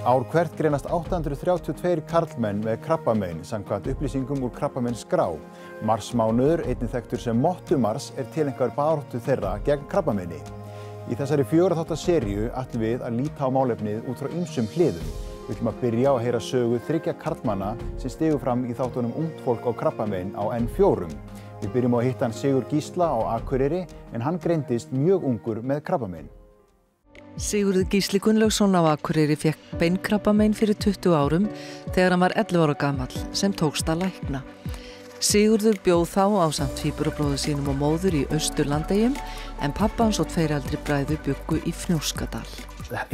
Ár hvert greinast 832 karlmenn með krabbamein samkvæmt upplýsingum úr krabbameinsskrá. Marsmánuður, einnig þekktur sem mottumars, tileinkaður baráttu þeirra gegn krabbameini. Í þessari 4 þátta seríu ætlum við að líta á málefnið út frá ýmsum hliðum. Við ætlum að byrja á að heyra sögu 3 karlmanna sem stigu fram í þáttunum Ungt fólk á krabbamein á N4. Við byrjum á að hitta Sigurð Gísla á Akureyri en hann greindist mjög ungur með krabbamein. Sigurður Gísli Gunnlaugsson á Akureyri fékk beinkrabbamein fyrir 20 árum þegar hann var 11 ára gamall sem tókst að lækna. Sigurður bjó þá ásamt tvíburabróður sínum og móður í Austurlandeyjum en pabbi hans og 2 eldri bræður bjuggu í Fnjóskadal.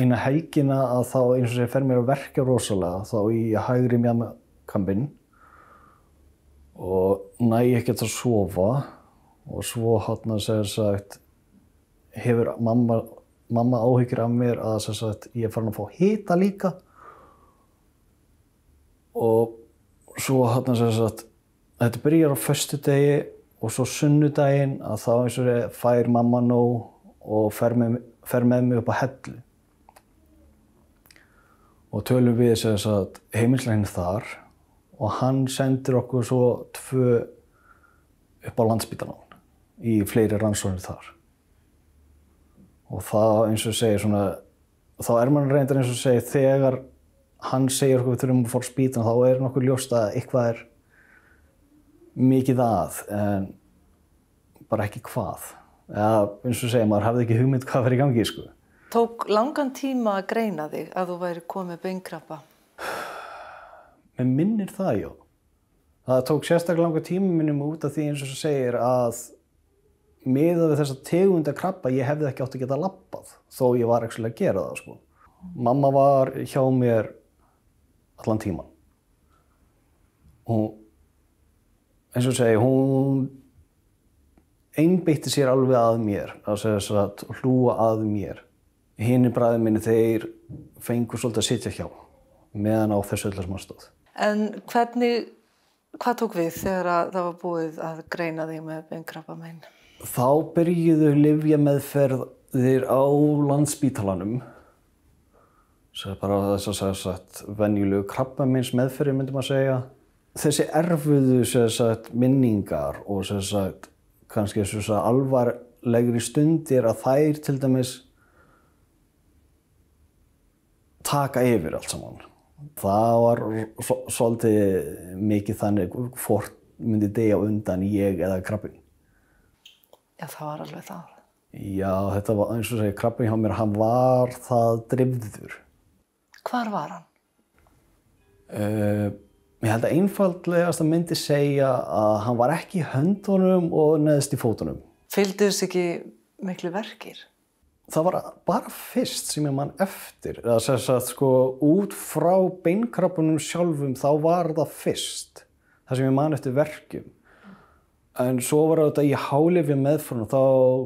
Eina helgina að þá eins og fer mér að verka rosalega þá í hægri mjaðmakampinn og næ ekkert að sofa og svo sem sagt hefur mamma áhyggjur af mér að sem sagt ég er farin að fá hita líka og svo sem sagt þetta byrjar á föstudegi og svo sunnudaginn að þá eins og fær mamma nóg og fer með mig upp á Hellu og tölum við sem sagt heimilislækni þar og hann sendir okkur svo 2 upp á Landspítalann í fleiri rannsóknir þar. Og það eins og segir svona, þá maður reyndar eins og segir þegar hann segir okkur við þurfum að fara á spítalann þá nokkuð ljóst að eitthvað mikið að en bara ekki hvað. Eða eins og segir maður hafði ekki hugmynd hvað var í gangi sko. Tók langan tíma að greina þig að þú væri komið beinkrabba? Mér minnir það, já. Það tók sérstaklega langan tíma minnum út af því eins og segir að miðað við þessa tegunda krabba ég hefði ekki átt að geta labbað þó ég var ekki að gera það sko. Mamma var hjá mér allan tíman. Og eins og segi, hún einbeitti sér alveg að mér, að hlúa að mér. Hinir bræður minni þeir fengu svolítið að sitja hjá meðan á þessu öllu sem stóð. En hvað tók við þegar það var búið að greina þig með beinkrabbamein? Þá byrjuðu lyfjameðferðir á Landspítalanum. Svo bara þess að venjulegu krabbameinsmeðferðir myndi maður segja. Þessi erfuðu minningar og kannski alvarlegri stundir að þær til dæmis taka yfir allt saman. Það var svolítið mikið þannig hvort myndi deyja undan ég eða krabbinn. Já, það var alveg það. Já, þetta var eins og segir krabbinn hjá mér, hann var það dreifður. Hvar var hann? Ég held að einfaldlegast að myndi segja að hann var ekki í höndunum og neðst í fótunum. Fylgdu þess ekki miklu verkir? Það var bara fyrst sem ég man eftir. Út frá beinkrabbunum sjálfum þá var það fyrst. Það sem ég man eftir verkjum. En svo var þetta í hályfjameðferðum, þá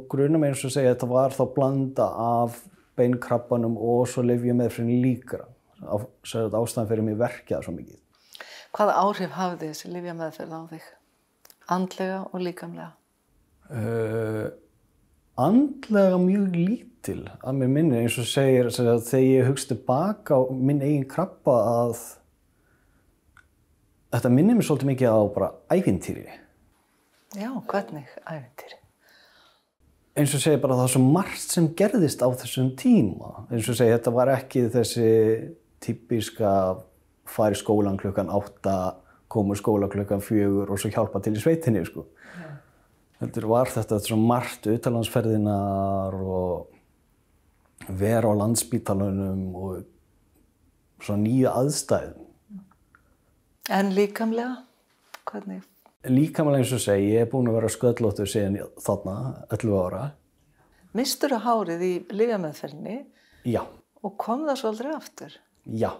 grunar mig eins og segja að þetta var þá blanda af beinkrabbanum og svo lyfjameðferðin líka. Ástæðan fyrir mig verkjaði svo mikið. Hvaða áhrif hafði þessi lyfjameðferð á þig? Andlega og líkamlega? Andlega mjög lítil að mér minni eins og segir að þegar ég hugsa tilbaka á minn eigin krabba að þetta minnir mér svolítið mikið á bara ævintýri. Já, hvernig ævintýri? Eins og segir bara það var svo margt sem gerðist á þessum tíma. Eins og segir þetta var ekki þessi typíska fara í skólan klukkan 8, koma úr skóla klukkan 4 og svo hjálpa til í sveitinni sko. Heldur var þetta svo margt utanlandsferðirnar og vera á Landspítalanum og svo nýja aðstæðum. En líkamlega? Hvernig? Líkamlega eins og segi, ég búinn að vera sköllóttur síðan þarna, 11 ára. Misstirðu hárið í lyfjameðferðinni? Já. Og kom það svo aldrei aftur? Já.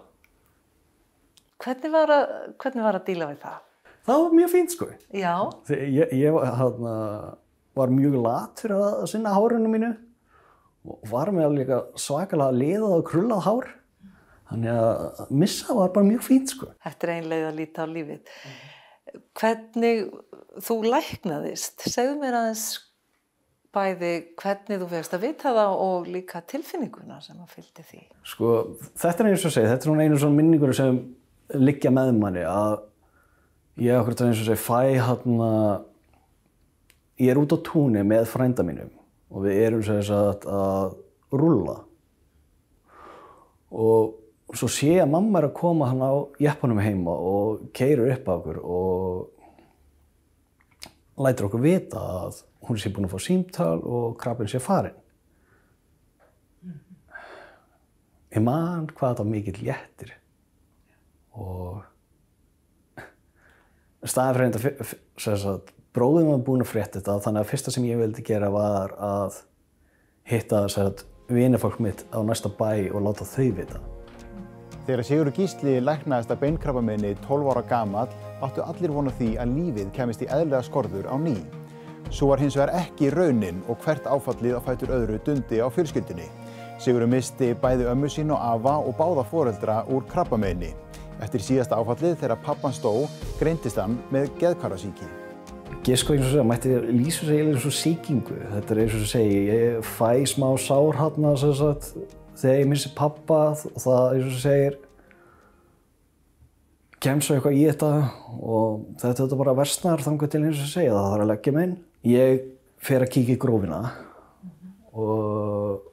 Hvernig var að díla við það? Það var mjög fínt sko. Já. Ég var mjög latur að sinna hárinu mínu og var með líka svakalega liðað og krullað hár. Þannig að missa var bara mjög fínt sko. Þetta ein leið að líta á lífið. Hvernig þú læknaðist? Segðu mér aðeins bæði hvernig þú fegst að vita það og líka tilfinninguna sem að fylgdi því. Sko, þetta eins og segja, þetta svona einu svona minningur sem liggja með manni að ég akkurat eins og segja ég út á túni með frænda mínum og við erum að rúlla og svo sé ég að mamma að koma hann á jeppanum heima og keyrir upp á okkur og lætur okkur vita að hún sé búin að fá símtal og krabbinn sé farinn. Ég man hvað þetta var mikill léttir og staðinn fyrir þetta bróðir var búinn að frétta þetta þannig að fyrsta sem ég vildi gera var að hitta vinafólk mitt á næsta bæ og láta þau vita. Þegar Sigurður Gísli læknaðist af beinkrabbameini 12 ára gamall áttu allir von á því að lífið kæmist í eðlilegar skorður á ný. Svo var hins vegar ekki raunin og hvert áfallið á fætur öðru dundi á fjölskyldunni. Sigurður missti bæði ömmu sín og afa og báða foreldra úr krabbameini. Eftir síðasta áfallið þegar pappan dó greindist hann með geðhvarfasýki. Gisko eins og segja, mætti lýsa sig eins og sýkingu. Þetta eins og segja, ég fæ smá sár þarna þegar ég missi pappa og það eins og segir kemst svo eitthvað í þetta og þetta bara versnar þangað til eins og segja, það þarf að leggja mig inn. Ég fer að kíkja í grófina og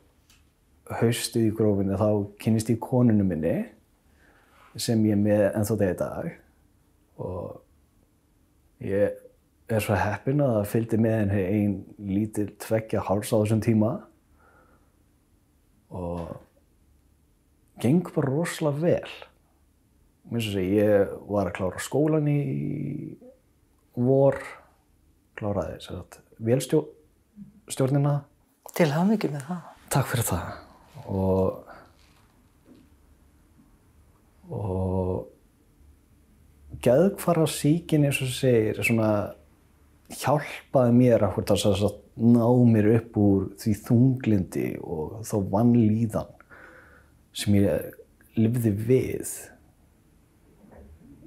haustið í grófinni þá kynnist ég konunni minni sem ég er með ennþá dag í dag og ég er svo heppinn að það fylgdi með henni ein lítil 2 háls á þessum tíma og geng bara rosalega vel. Eins og segja, ég var að klára skólann í vor, kláraði vélstjórnina. Til hamingju með það. Takk fyrir það. Og geðhvarfasýkin eins og segir svona hjálpaði mér að ná mér upp úr því þunglindi og þá vanlíðan sem ég lifði við.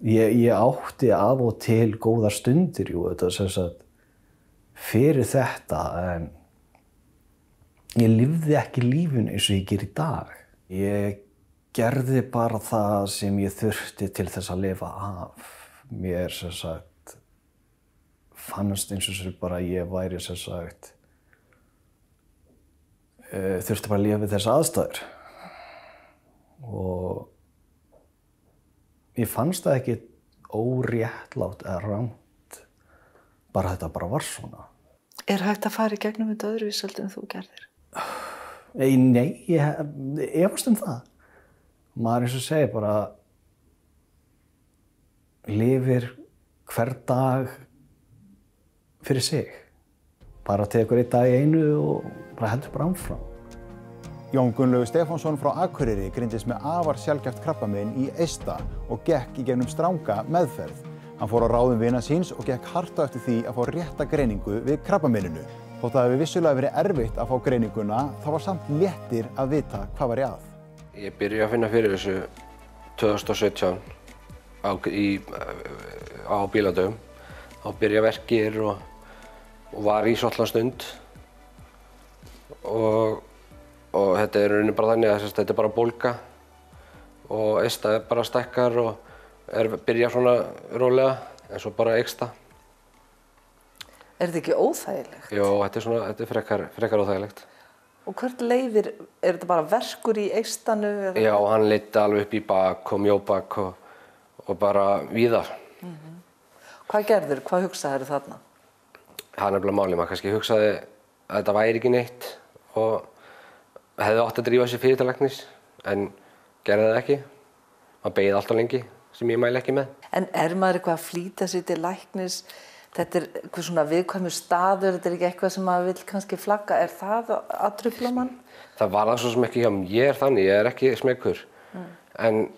Ég átti af og til góðar stundir fyrir þetta en ég lifði ekki lífinu eins og ég ger í dag. Ég gerði bara það sem ég þurfti til þess að lifa af. Mér fannst eins og bara ég væri þurfti bara að lifa við þessar aðstæður. Og ég fannst það ekki óréttlátt eða rangt, bara þetta bara var svona. Er hægt að fara í gegnum þetta öðruvísi en þú gerðir? Nei, ég efast það. Maður eins og segir bara lifir hver dag fyrir sig. Bara tekur einn dag í einu og bara heldur bara áfram. Jón Gunnlaugur Stefánsson frá Akureyri greindist með afar sjaldgæft krabbamein í eista og gekk í gegnum stranga meðferð. Hann fór á ráðum vina síns og gekk hart á eftir því að fá rétta greiningu við krabbameininu. Þótt það hefði vissulega verið erfitt að fá greininguna, þá var samt léttir að vita hvað var að. Ég byrjaði að finna fyrir þessu 2017 á bíladögum. Þá byrjaði verkir og var í svolítið stund. Og þetta er rauninni bara þannig að þetta er bara bólga og eista er bara stækkar og byrjar svona rólega en svo bara eykst það. Er þetta ekki óþægilegt? Jó, þetta er frekar óþægilegt. Og hvert leiðir, er þetta bara verkur í eistanu? Já, hann leiddi alveg upp í bak og mjóbak og bara víðar. Hvað gerðir? Hvað hugsaðir þarna? Það er nefnilega málið, maður kannski hugsaði að þetta væri ekki neitt og hefði átt að drífa sig fyrir til læknis, en gerði það ekki. Maður beið alltaf lengi, sem ég mæli ekki með. En maður eitthvað að flýta sig til læknis? Þetta er eitthvað svona viðkvæmur staður, þetta er ekki eitthvað sem maður vill kannski flagga. Er það að trufla mann? Það var það svo sem ekki hjá mér þannig, ég er ekki smeykur. En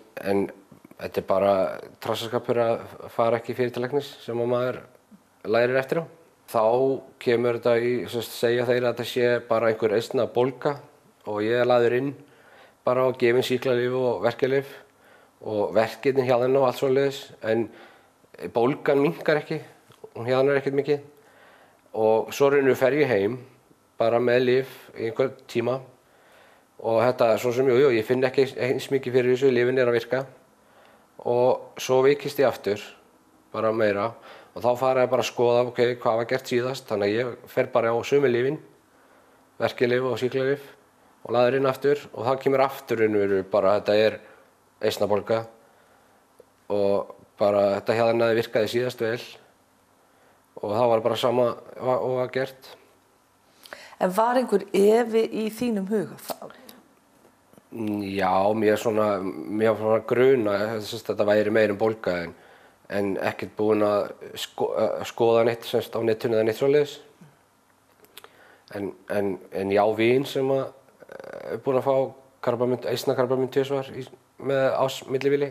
þetta er bara trassaskapur að fara ekki fyrir til læknis sem maður lærir eftir á. Þá kemur þetta í, segja þeir að þetta sé bara einhver eistna bólga og ég er lagður inn bara og gefinn sýklalyf og verkjalyf og verkirnir hjaðna og allt svoleiðis, en bólgan minnkar ekki, hún hjaðnar ekkert mikið og svo rauninu fer ég heim bara með lyf í einhver tíma og þetta svo sem, ég finn ekki eins mikið fyrir þessu, lyfin að virka og svo veikist ég aftur, bara meira og þá fara ég bara að skoða, hvað var gert síðast, þannig að ég fer bara á sömu lyfin, verkjalyf og sýklalyf og laður inn aftur og þá kemur aftur inn bara þetta eistnabólga og bara þetta hérna virkaði síðast vel og það var bara sama og var gert. En var einhver efi í þínum huga? Já, mér var gruna þetta væri meira bólga en ekkert búinn að skoða neitt semst á netinu eða neitt svoleiðis. En já, vin sem er búinn að fá eistnakrabbamein 2 svar með millivili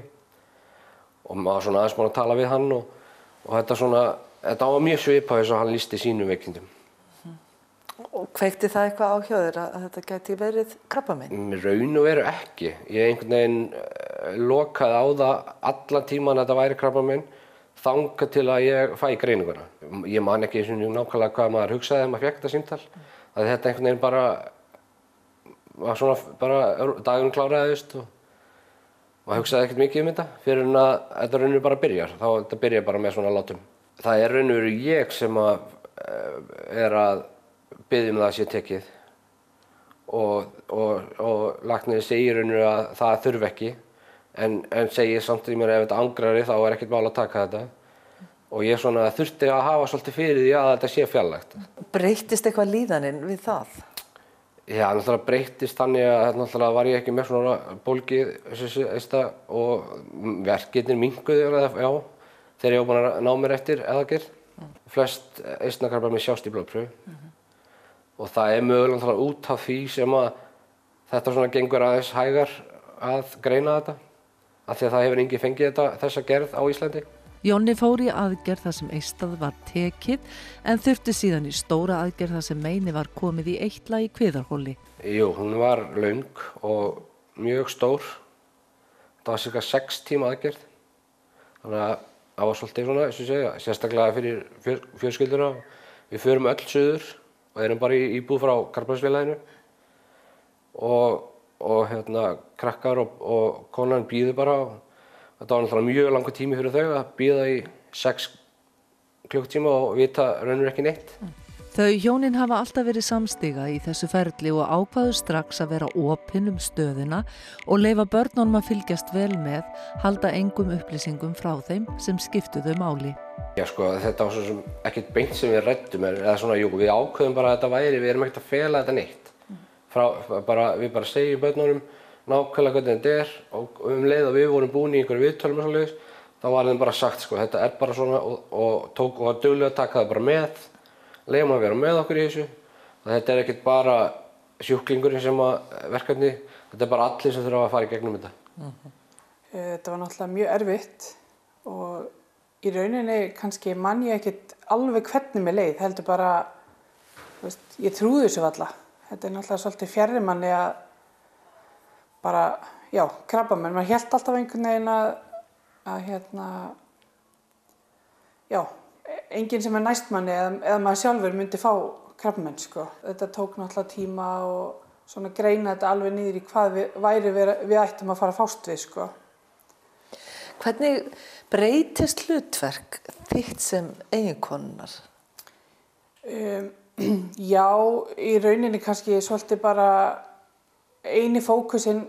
og maður svona aðeins búinn að tala við hann og þetta var mjög svipað eins og hann lýsti sínum veikindum. Og kveikti það eitthvað á hjá þér að þetta gæti verið krabbamein? Raun og veru ekki. Ég einhvern veginn lokaði á það allan tíman að þetta væri krabbamein þangað til að ég fæ greininguna. Ég man ekki nákvæmlega hvað maður hugsaði þegar maður fékk þetta símtal. Að þetta einhvern veginn var svona dagurinn kláraðist og maður hugsaði ekkert mikið þetta fyrir en að þetta raun og veru bara byrjar. Þetta byrjar bara með svona látum. Það raun og veru ég sem að biðja það sé tekið og læknirinn segir raunir að það þurfi ekki en segir samt í mér ef þetta angrari þá ekkert mál að taka þetta og ég þurfti að hafa svolítið fyrir því að þetta sé fjarlægt. Breyttist eitthvað líðanin við það? Já, náttúrulega breyttist þannig að náttúrulega var ég ekki með svona bólgið og verkirnir minnkuðu þegar ég var búinn að ná mér eftir eðagerð. Flest eistnakrabbamein sjást í blóðprufu. Og það mögulega út af því sem að þetta gengur aðeins hægar að greina þetta af því að það hefur enginn fengið þessa gerð á Íslandi. Jonni fór í aðgerð þar sem eistað var tekið en þurfti síðan í stóra aðgerð þar sem meini var komið í eitla í kviðarholi. Jú, hún var löng og mjög stór. Það var cirka 6 tíma aðgerð. Þannig að það var svolítið sérstaklega fyrir fjölskylduna. Við förum öll suður og erum bara í íbúð frá Krabbameinsfélaginu og krakkar og konan bíður bara og þetta var náttúrulega mjög langur tími fyrir þau að bíða í 6 klukkutíma og vita raunir ekki neitt. Þau hjónin hafa alltaf verið samstiga í þessu ferli og ákváðu strax að vera opin stöðuna og leyfa börnunum að fylgjast vel með, halda engum upplýsingum frá þeim sem skiptuðu máli. Já, þetta var svo sem ekkert beint sem við ræddum við ákveðum bara að þetta væri, við erum ekkert að fela þetta neitt. Við bara segjum börnunum nákvæmlega hvernig þetta og leið og við vorum búin í einhverju viðtölum og svoleiðis, þá var þeim bara sagt þetta bara svona og var duglega að taka það bara með, leyfum að vera með okkur í þessu. Þetta ekkert bara sjúklingurinn sem verkefni, þetta bara allir sem þurfa að fara í gegnum þetta. Þetta var náttúrulega mjög erfitt og í rauninni kannski man ég ekkert alveg hvernig mér leið, heldur bara, ég trúði þessu varla. Þetta náttúrulega svolítið fjarri manni að bara, krabbamein, maður hélt alltaf einhvern veginn enginn sem næst manni eða maður sjálfur myndi fá krabbamein, Þetta tók náttúrulega tíma og greina þetta alveg niður í hvað við ættum að fara að fást við, Hvernig breytist hlutverk þitt sem eiginkonunnar? Já, í rauninni kannski svolítið bara eini fókusinn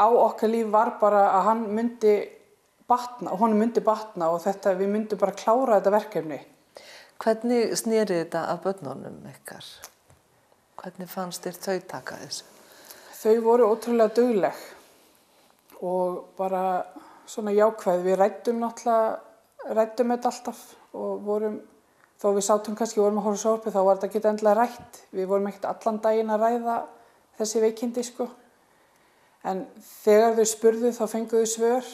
á okkar líf var bara að hann myndi batna og honum myndi batna og við myndum bara klára þetta verkefni. Hvernig snerið þetta af börnunum ykkar? Hvernig fannst þér þau taka þessu? Þau voru ótrúlega dugleg og bara svona jákvæð. Við ræddum þetta alltaf og þó við sátum kannski vorum að horfa á sjónvarpið þá var þetta ekki endilega rætt. Við vorum ekkert allan daginn að ræða þessi veikindi, En þegar þau spurðu þá fengu þau svör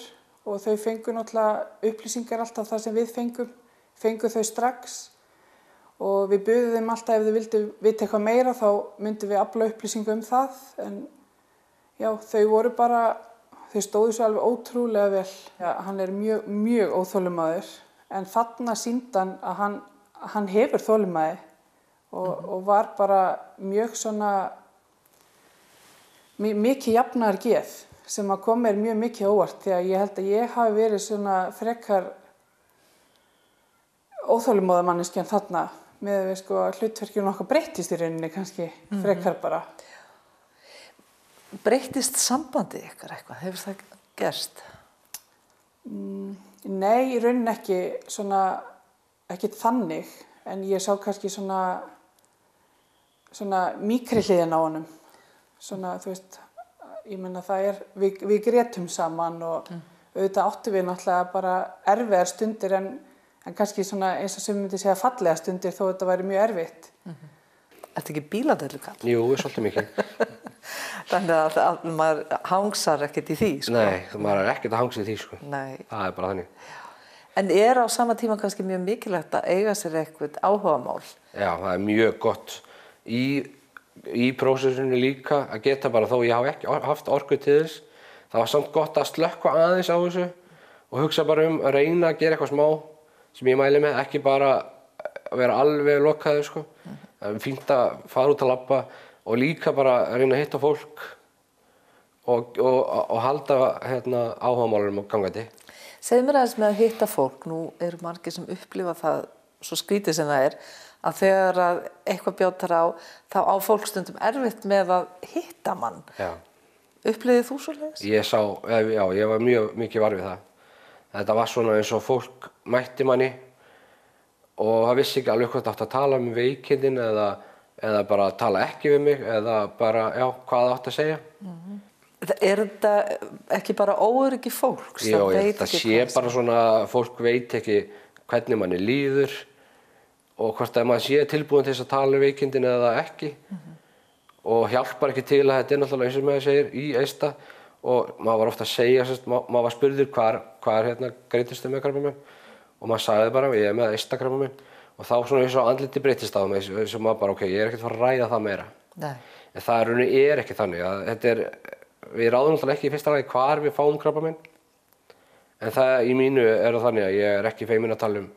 og þau fengu náttúrulega upplýsingar alltaf það sem við fengu þau strax og við buðum þeim alltaf ef þau vildu vita eitthvað meira þá myndum við afla upplýsingu það en já, þau stóðu svo alveg ótrúlega vel. Já, hann mjög, mjög óþolinmóður en þarna sýndi hann að hann hefur þolinmæði og var bara mjög svona mikið jafnar geð sem að kom mér mjög mikið óvart því að ég held að ég hafi verið svona frekar óþolinmóða manneskjan þarna með við sko hlutverkjum okkar breyttist í rauninni kannski frekar bara. Breyttist sambandi ykkar eitthvað? Hefur það gerst? Nei, í rauninni ekki svona, ekki þannig, en ég sá kannski svona mýkri hliðina á honum. Svona, þú veist, ég meina það við grétum saman og auðvitað áttum við náttúrulega bara erfiðar stundir en kannski svona eins og sem myndi segja fallega stundir þó þetta væri mjög erfitt. Ertu ekki bíladellukall? Jú, svolítið mikið. Þannig að maður hangsar ekkert í því, sko? Nei, maður er ekkert að hangsa í því, sko. Nei. Það er bara þannig. En á sama tíma kannski mjög mikilvægt að eiga sér eitthvað áhugamál? Já, það er mjög gott í prósessinu líka að geta bara þó ég hafi ekki haft orku til þess. Það var samt gott að slökkva aðeins á þessu og hugsa bara að reyna að gera eitthvað smá sem ég mæli með, ekki bara að vera alveg lokaður, sko. Það er fínt að fara út að labba og líka bara reyna að hitta fólk og halda áhugamálunum á gangandi. Segðu mér aðeins með að hitta fólk, nú eru margir sem upplifa það svo skrítið sem það að þegar að eitthvað bjátar á, þá á fólk stundum erfitt með að hitta mann. Já. Upplifðið þú svoleiðis? Ég var mjög mikið var við það. Þetta var svona eins og fólk mætti manni og það vissi ekki alveg hvort átt að tala um veikindin eða bara tala ekki við mig eða bara, hvað átt að segja. Er þetta ekki bara óöryggi fólks? Jó, þetta sé bara svona, fólk veit ekki hvernig manni líður og hvort að maður sé tilbúin til þess að tala um veikindin eða ekki. Og hjálpar ekki til að þetta náttúrulega eins og maður segir í eista og maður var ofta að segja, maður var spurður hvar greindist með krabbamein og maður sagði bara, ég er með eista-krabbamein og þá svona eins og andliti breytist á mig eins og maður bara, ég er ekkert að fara að ræða það meira. Nei. En það er ekki þannig, við ráðum náttúrulega ekki í fyrsta lagi hvar við fáum krabbamein en það í mínu það þannig að ég er ekki feiminn að tala um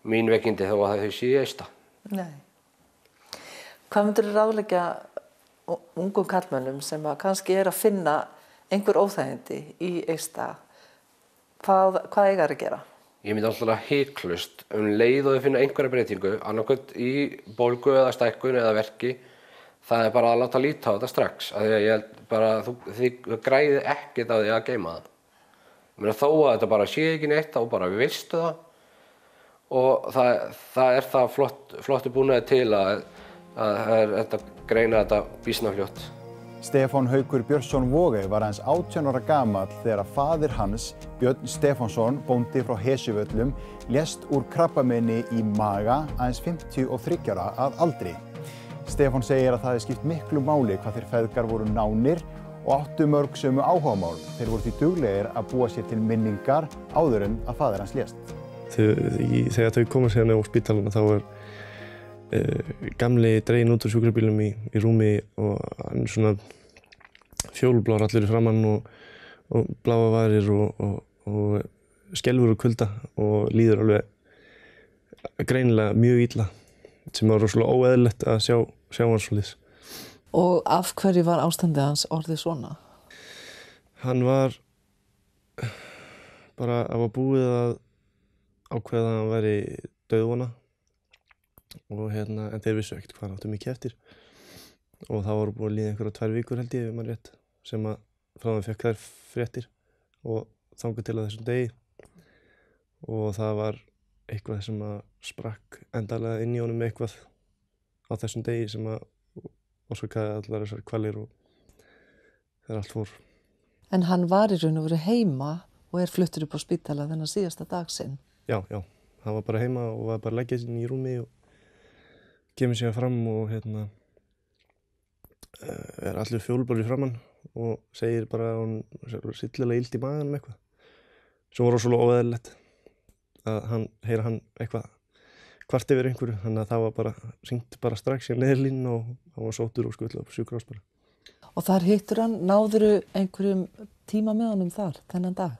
mín veikindi þó að þau séu eista. Nei. Hvað myndirðu ráðleggja ungum karlmönnum sem kannski að finna einhver óþægindi í eista? Hvað eiga að gera? Ég myndi alltaf hiklaust leið og þau finna einhverja breytingu, annarkvæmt í bólgu eða stækkun eða verki. Það er bara að láta líta á þetta strax. Af því að ég held bara að þið græðið ekkert á því að geyma það. Ég meina þó að þetta bara sé ekki neitt, þá bara við veistu það. Og það er það flottu búnaði til að þetta greina þetta býsna fljótt. Stefán Haukur Björnsson Vogey var aðeins 18 ára gamall þegar að faðir hans, Björn Stefánsson, bóndi frá Hesjuvöllum, lést úr krabbameini í maga aðeins 53 ára að aldri. Stefán segir að það hefði skipt miklu máli hvað þeir feðgar voru nánir og áttu mörg sömu áhugamál. Þeir voru því duglegir að búa sér til minningar áður en að faðir hans lést. Þegar þau koma síðan á spítalana þá gamli dreginn út úr sjúkrabílnum í rúmi og hann er svona fjólblár allur í framann og bláa varir og skelfur og kulda og líður alveg greinilega mjög illa sem var rosalega óeðlilegt að sjá hann svoleiðis. Og af hverju var ástandið hans orðið svona? Hann var bara búið að ákveða að hann væri dauðvona og en þeir vissu ekkert hvað hann átti mikið eftir og það voru búin að líða einhverjar 2 vikur held ég, ef maður rétt, sem að frá hann fékk þær fréttir og þangað til að þessum degi og það var eitthvað sem að sprakk endanlega inn í honum eitthvað á þessum degi sem að orsakaði allar þessar kvalir og þegar allt fór. En hann var í raun og veru heima og fluttur upp á spítala þennan síðasta dag sinn? Já, hann var bara heima og var bara leggjað sín í rúmi og kemur sig fram og allur fjólblár í framann og segir bara að hann sillilega illt í maganum eitthvað sem var rosalega óeðlilegt að heyra hann eitthvað kvart yfir einhverju, þannig að það var bara hringt bara strax í neyðarlínu og hann var sóttur og skutlaður á sjúkrahús bara. Og þar hittur hann, náðurðu einhverjum tíma með honum þar, þennan dag?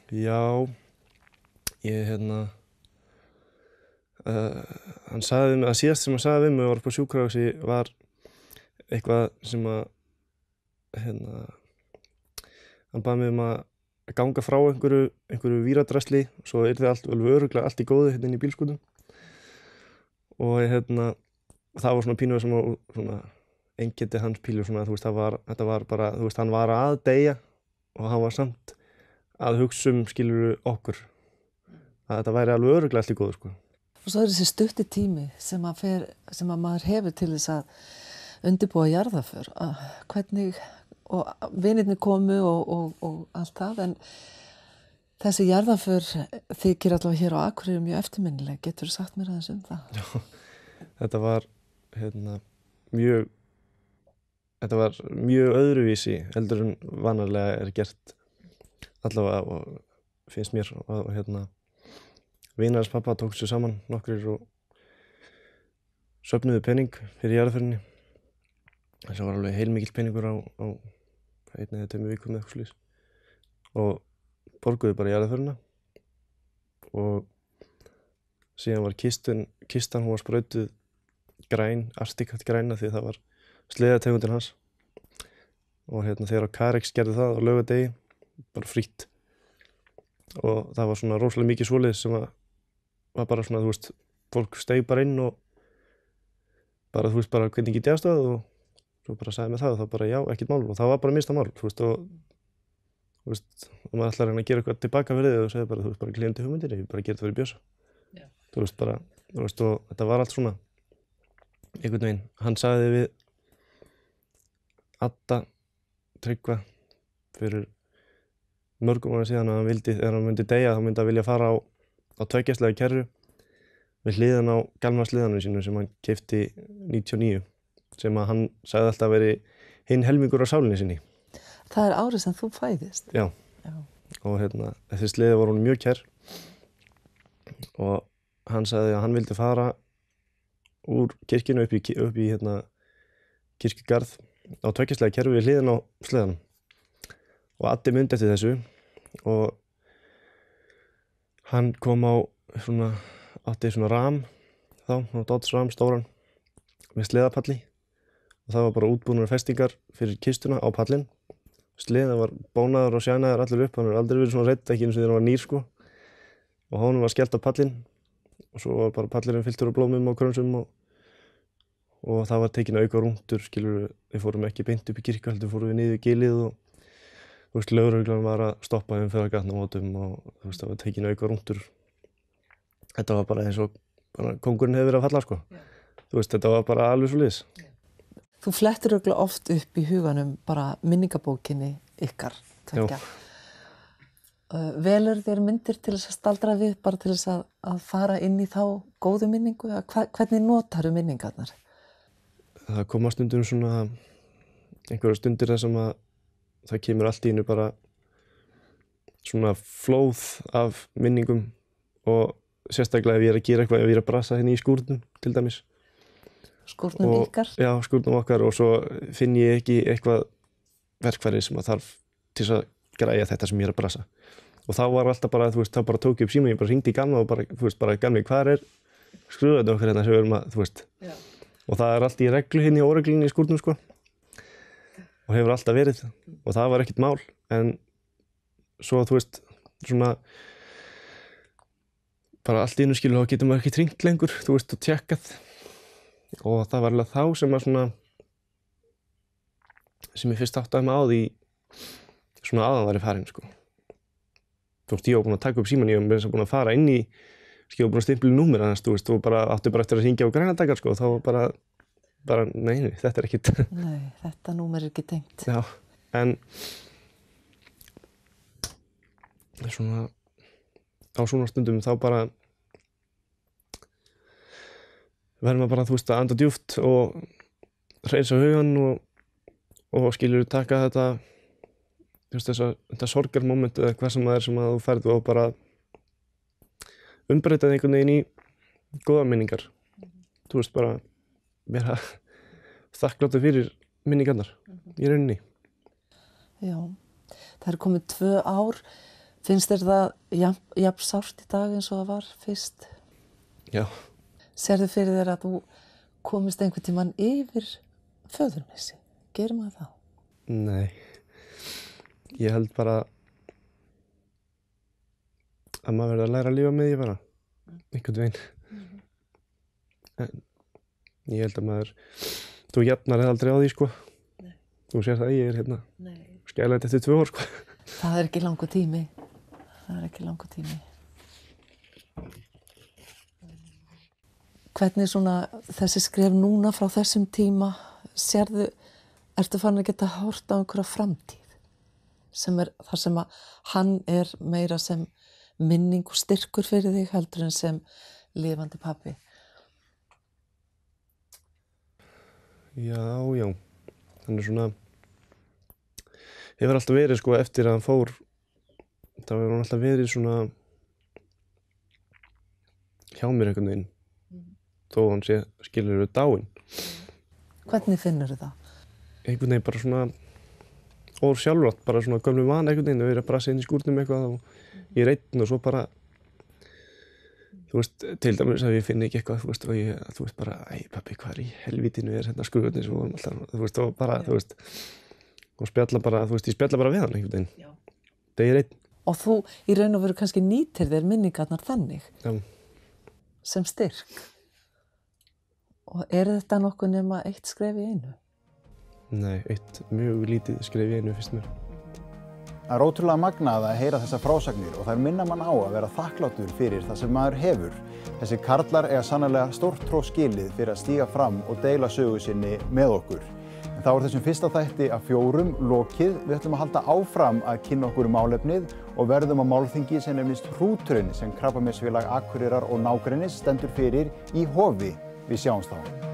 Já, ég hann sagði við mig, að síðast sem hann sagði við mig var upp á sjúkrahúsi var eitthvað sem að hann baði mig að ganga frá einhverju víradrasli svo yrði alveg örugglega allt í góðu inn í bílskútum og það var svona pínuð sem svona einkenndi hans pílu svona, þú veist, þetta var bara, þú veist, hann var að deyja og hann var samt að hugsa skilurðu okkur að þetta væri alveg örugglega allt í góðu, sko. Og svo er þessi stutti tími sem að maður hefur til þess að undirbúa jarðarför, hvernig, og vinirnir komu og allt það, en þessi jarðarför þykir allavega hér á Akureyri mjög eftirminnileg, getur þú sagt mér aðeins um það? Já, þetta var mjög öðruvísi heldur en vanalega er gert allavega og finnst mér og vinur hans pappa tók sér saman nokkrir og söfnuðu pening fyrir jarðarförinni. Þess var alveg heilmikill peningur á 1 eða 2 vikum eða eitthvað slíks og borguðu bara jarðarförina og síðan var kistan hún var sprautuð græn, arstikætt græna því það var sleðategundin hans og þegar Carex gerði það á laugardegi bara frítt og það var svona rosalega mikið svoleiðis sem var bara svona, þú veist, fólk steig bara inn og bara, þú veist, bara hvernig get ég aðstoðað og svo bara sagði mér það og það bara já, ekkert mál og það var bara minnsta mál, þú veist, og maður ætlar að gera eitthvað tilbaka fyrir þig og segði bara, þú veist, bara gleymdi hugmyndir, ég bara gera það fyrir Bjössa. Yeah. Þú veist, bara, og þetta var allt svona einhvern veginn. Hann sagði við Adda Tryggva fyrir mörgum ára síðan að þegar hann myndi deyja þá myndi hann vilja fara á tveggjarslega kerru við hliðan á galmarsliðanum sínu sem hann keypti 99 sem að hann sagði alltaf veri hinn helmingur á sálinni sinni. Það er árið sem þú fæðist? Já. Og þessi sliði var honum mjög kær og hann sagði að hann vildi fara úr kirkjunu upp í kirkjugarð á tveggjarslega kerru við hliðan á sliðanum. Og Addi myndi eftir þessu og hann kom átti svona ram Dodge Ram stóran með sleðapalli og það var bara útbúnar festingar fyrir kistuna á pallinn. Sleðan var bónaður og sjænaður allir upp, hann aldrei verið svona redd, ekki eins og þegar hann var nýr sko. Og honum var skellt á pallinn og svo var bara pallurinn fylltur á blómum og krönsum og það var tekin auka rúntur, skilur við fórum ekki beint upp í kirkju, heldur fórum við niður gilið og þú veist, lögreglan var að stoppa fyrir gatnamótum og þú veist, það var tekin auka rúntur. Þetta var bara eins og kóngurinn hefði verið að falla, sko. Yeah. Þú veist, þetta var bara alveg svoleiðis. Yeah. Þú flettir örugglega oft upp í huganum bara minningabókinni ykkar, tveggja. Velur þér myndir til þess að staldra við, bara til þess að fara inn í þá góðu minningu? Hvernig notarðu minningarnar? Það koma stundum svona einhverjar stundir þar sem að það kemur allt í einu bara svona flóð af minningum og sérstaklega ef ég er að gera eitthvað, ef ég er að brasa hérna í skúrnum til dæmis. Skúrnum ykkar? Já, skúrnum okkar og svo finn ég ekki eitthvað verkfæri sem að þarf til að græja þetta sem ég er að brasa. Og þá var alltaf bara, þú veist, þá bara tók ég upp símann, ég bara hringdi í Gamma og bara, þú veist, bara Gammi, hvað er skrúðarnir okkar hérna sem við erum að, þú veist. Já. Og það er allt í reglu hérna í óreglunni í skúrnum, sko. Og hefur alltaf verið og það var ekkert mál, en svo, þú veist, svona bara allt í einu skilur þá getur maður ekki hringt lengur, þú veist, og tjekkað og það var alveg þá sem að svona sem ég fyrst áttaði mig á því svona áðan var ég farin, sko. Þú veist, ég var búinn að taka upp símann, ég var búinn að fara inn í ég var búinn að stimpla númer annars, þú veist, og bara átti bara eftir að hringja á grænadakar, sko, þá var bara, nei, þetta er ekkert. Nei, þetta númer er ekki tengt. Já, en svona, á svona stundum þá bara verður maður bara, þú veist, að anda djúpt og hreinsa hugan og skilur taka þetta, þú veist, þetta sorgarmoment eða hvað sem það er sem að þú færð og bara umbreyta einhvern veginn í góða minningar. Þú veist, bara vera þakkláttur fyrir minningarnar í rauninni. Já, það er komið 2 ár. Finnst þér það jafn sárt í dag eins og það var fyrst? Já, Sérðu fyrir þér að þú komist einhvern tímann yfir föðurmissi? Gerir maður það? Nei, ég held bara að maður verður að læra að lifa með því bara, einhvern veginn. En ég held að maður, þú jafnar þig aldrei á því, sko. Nei. Þú sér það, ég er hérna skælætt eftir 2 ár, sko. Það er ekki langur tími. Það er ekki langur tími. Hvernig svona þessi skref núna frá þessum tíma, sérðu, ertu farin að geta horft á einhverja framtíð sem er þar sem að hann er meira sem minning og styrkur fyrir þig heldur en sem lifandi pabbi? Já. Hann er svona, hefur alltaf verið sko eftir að hann fór, þá hefur hann alltaf verið svona hjá mér einhvern veginn, þó hann sé skilur við dáinn. Hvernig finnur það? Einhvern veginn bara svona sjálfrátt, bara svona gömlu vana einhvern veginn, að vera að brasa inn í skúrnum eitthvað og í reitn og svo bara, þú veist, til dæmis að ég finn ekki eitthvað, þú veist bara, æ pabbi, hvað í helvítinu er hérna skrúfurnar sem vorum alltaf, þú veist, og bara, þú veist, og spjalla bara, þú veist, ég spjalla bara við hann einhvern veginn. Já. Það er reitn. Og þú í raun og veru kannski nýtir þér minningarnar þannig? Já. Sem styrk? Og er þetta nokkuð nema eitt skref í einu? Nei, eitt mjög lítið skref í einu fyrst mér. Það er ótrúlega magnað að heyra þessar frásagnir og þær minna mann á að vera þakklátur fyrir það sem maður hefur. Þessi karlar eiga sannarlega stórt hrós skilið fyrir að stíga fram og deila sögu sinni með okkur. En þá er þessum fyrsta þætti af 4 lokið. Við ætlum að halda áfram að kynna okkur málefnið og verðum á málþingi sem nefnist Hrúturinn sem Krabbameinsfélag Akureyrar og nágrennis stendur fyrir í Hofi. Við sjáumst þá.